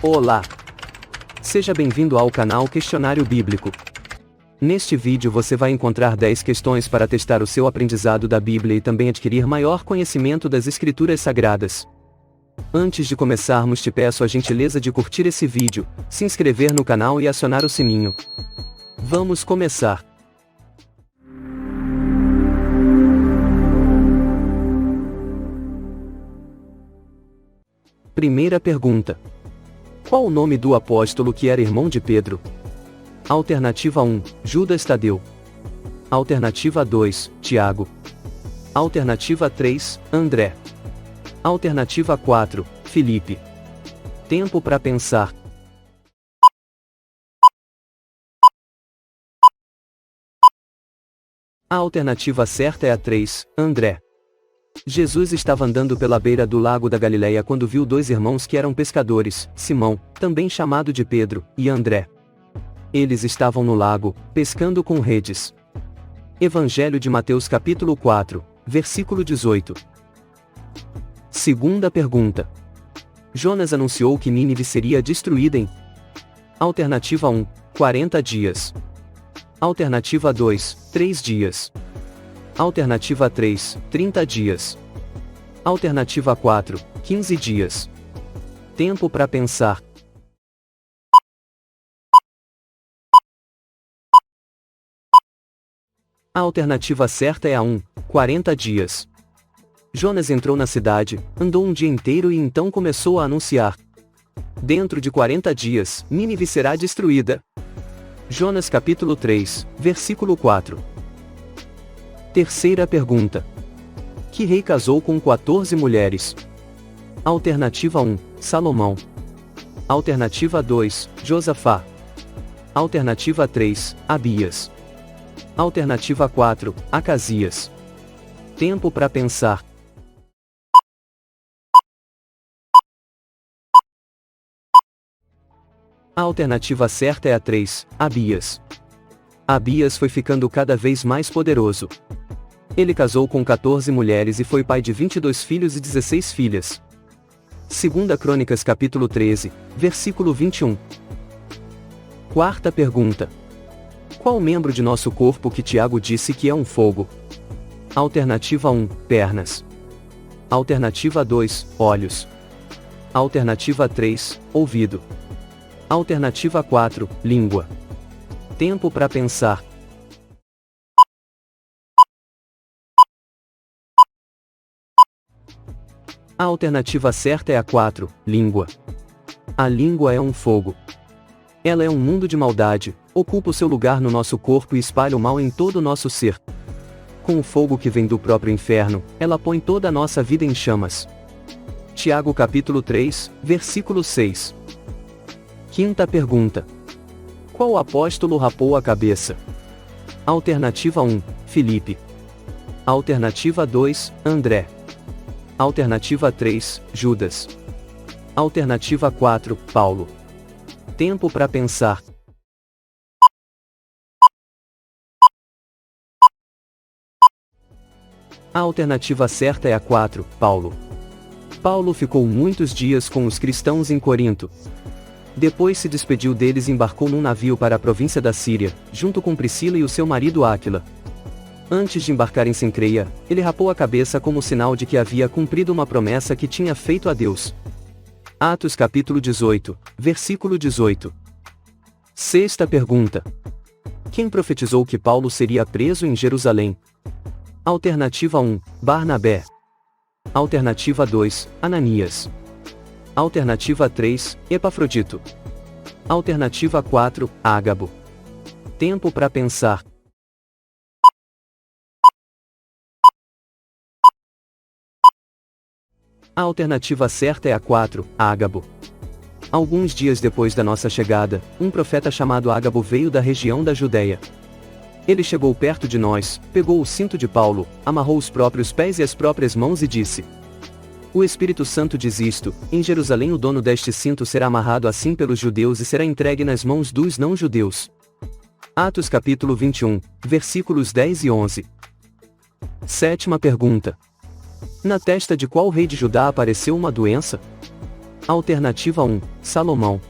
Olá! Seja bem-vindo ao canal Questionário Bíblico. Neste vídeo você vai encontrar 10 questões para testar o seu aprendizado da Bíblia e também adquirir maior conhecimento das Escrituras Sagradas. Antes de começarmos, te peço a gentileza de curtir esse vídeo, se inscrever no canal e acionar o sininho. Vamos começar! Primeira pergunta. Qual o nome do apóstolo que era irmão de Pedro? Alternativa 1, Judas Tadeu. Alternativa 2, Tiago. Alternativa 3, André. Alternativa 4, Filipe. Tempo para pensar. A alternativa certa é a 3, André. Jesus estava andando pela beira do lago da Galileia quando viu dois irmãos que eram pescadores, Simão, também chamado de Pedro, e André. Eles estavam no lago, pescando com redes. Evangelho de Mateus capítulo 4, versículo 18. Segunda pergunta. Jonas anunciou que Nínive seria destruída em Alternativa 1, 40 dias. Alternativa 2, 3 dias. Alternativa 3, 30 dias. Alternativa 4, 15 dias. Tempo para pensar. A alternativa certa é a 1, 40 dias. Jonas entrou na cidade, andou um dia inteiro e então começou a anunciar: dentro de 40 dias, Nínive será destruída. Jonas capítulo 3, versículo 4. Terceira pergunta. Que rei casou com 14 mulheres? Alternativa 1, Salomão. Alternativa 2, Josafá. Alternativa 3, Abias. Alternativa 4, Acasias. Tempo para pensar. A alternativa certa é a 3, Abias. Abias foi ficando cada vez mais poderoso. Ele casou com 14 mulheres e foi pai de 22 filhos e 16 filhas. Segunda Crônicas capítulo 13, versículo 21. Quarta pergunta. Qual membro de nosso corpo que Tiago disse que é um fogo? Alternativa 1, pernas. Alternativa 2, olhos. Alternativa 3, ouvido. Alternativa 4, língua. Tempo para pensar. A alternativa certa é a 4, língua. A língua é um fogo. Ela é um mundo de maldade, ocupa o seu lugar no nosso corpo e espalha o mal em todo o nosso ser. Com o fogo que vem do próprio inferno, ela põe toda a nossa vida em chamas. Tiago capítulo 3, versículo 6. Quinta pergunta. Qual apóstolo rapou a cabeça? Alternativa 1, Filipe. Alternativa 2, André. Alternativa 3, Judas. Alternativa 4, Paulo. Tempo para pensar. A alternativa certa é a 4, Paulo. Paulo ficou muitos dias com os cristãos em Corinto. Depois se despediu deles e embarcou num navio para a província da Síria, junto com Priscila e o seu marido Áquila. Antes de embarcar em Cencreia, ele rapou a cabeça como sinal de que havia cumprido uma promessa que tinha feito a Deus. Atos capítulo 18, versículo 18. Sexta pergunta. Quem profetizou que Paulo seria preso em Jerusalém? Alternativa 1, Barnabé. Alternativa 2, Ananias. Alternativa 3, Epafrodito. Alternativa 4, Ágabo. Tempo para pensar. A alternativa certa é a 4, Ágabo. Alguns dias depois da nossa chegada, um profeta chamado Ágabo veio da região da Judeia. Ele chegou perto de nós, pegou o cinto de Paulo, amarrou os próprios pés e as próprias mãos e disse: o Espírito Santo diz isto: em Jerusalém o dono deste cinto será amarrado assim pelos judeus e será entregue nas mãos dos não-judeus. Atos capítulo 21, versículos 10 e 11. Sétima pergunta. Na testa de qual rei de Judá apareceu uma doença? Alternativa 1, Salomão.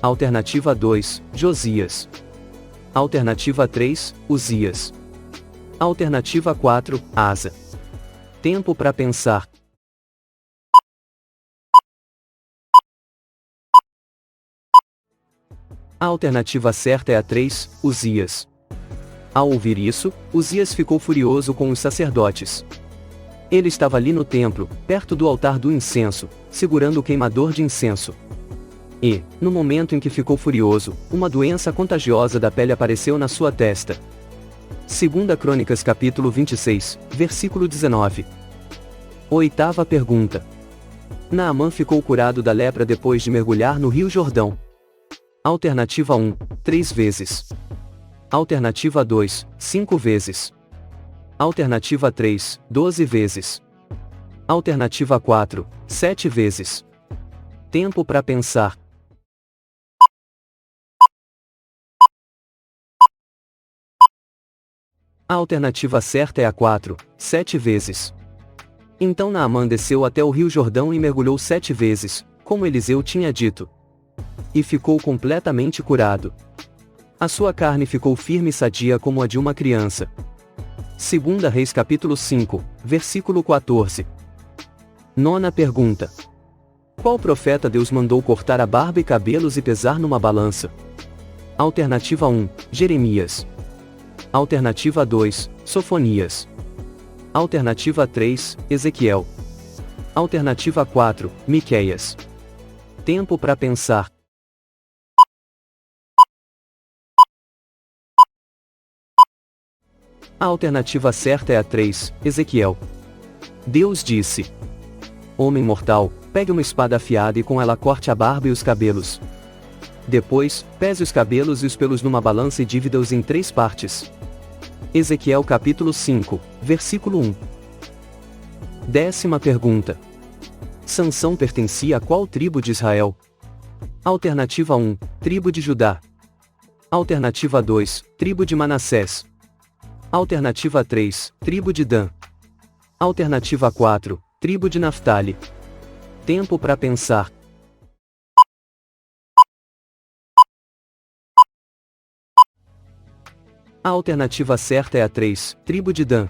Alternativa 2, Josias. Alternativa 3, Uzias. Alternativa 4, Asa. Tempo para pensar. A alternativa certa é a 3, Uzias. Ao ouvir isso, Uzias ficou furioso com os sacerdotes. Ele estava ali no templo, perto do altar do incenso, segurando o queimador de incenso. E, no momento em que ficou furioso, uma doença contagiosa da pele apareceu na sua testa. 2 Crônicas capítulo 26, versículo 19. Oitava pergunta. Naamã ficou curado da lepra depois de mergulhar no Rio Jordão. Alternativa 1, 3 vezes. Alternativa 2, 5 vezes. Alternativa 3, 12 vezes. Alternativa 4, 7 vezes. Tempo para pensar. A alternativa certa é a 4, 7 vezes. Então Naamã desceu até o Rio Jordão e mergulhou 7 vezes, como Eliseu tinha dito. E ficou completamente curado. A sua carne ficou firme e sadia como a de uma criança. 2 Reis capítulo 5, versículo 14. Nona pergunta. Qual profeta Deus mandou cortar a barba e cabelos e pesar numa balança? Alternativa 1, Jeremias. Alternativa 2, Sofonias. Alternativa 3, Ezequiel. Alternativa 4, Miqueias. Tempo para pensar. A alternativa certa é a 3, Ezequiel. Deus disse: Homem mortal, pegue uma espada afiada e com ela corte a barba e os cabelos. Depois, pese os cabelos e os pelos numa balança e divida-os em 3 partes. Ezequiel capítulo 5, versículo 1. 10ª pergunta. Sansão pertencia a qual tribo de Israel? Alternativa 1, tribo de Judá. Alternativa 2, tribo de Manassés. Alternativa 3, tribo de Dan. Alternativa 4, tribo de Naftali. Tempo para pensar. A alternativa certa é a 3, tribo de Dan.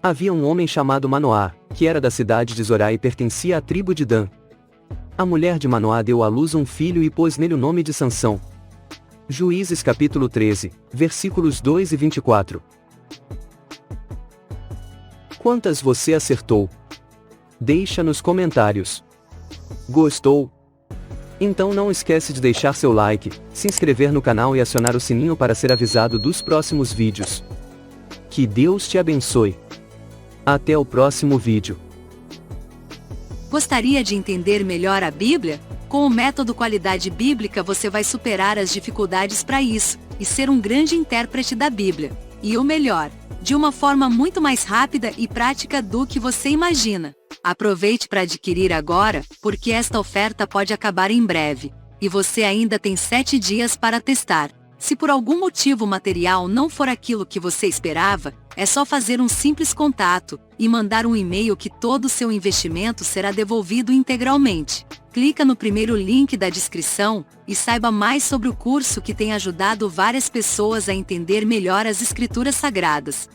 Havia um homem chamado Manoá, que era da cidade de Zorá e pertencia à tribo de Dan. A mulher de Manoá deu à luz um filho e pôs nele o nome de Sansão. Juízes capítulo 13, versículos 2 e 24. Quantas você acertou? Deixa nos comentários. Gostou? Então não esquece de deixar seu like, se inscrever no canal e acionar o sininho para ser avisado dos próximos vídeos. Que Deus te abençoe. Até o próximo vídeo. Gostaria de entender melhor a Bíblia? Com o método Qualidade Bíblica você vai superar as dificuldades para isso, e ser um grande intérprete da Bíblia. E o melhor, de uma forma muito mais rápida e prática do que você imagina. Aproveite para adquirir agora, porque esta oferta pode acabar em breve, e você ainda tem 7 dias para testar. Se por algum motivo o material não for aquilo que você esperava, é só fazer um simples contato, e mandar um e-mail que todo o seu investimento será devolvido integralmente. Clica no primeiro link da descrição, e saiba mais sobre o curso que tem ajudado várias pessoas a entender melhor as Escrituras Sagradas.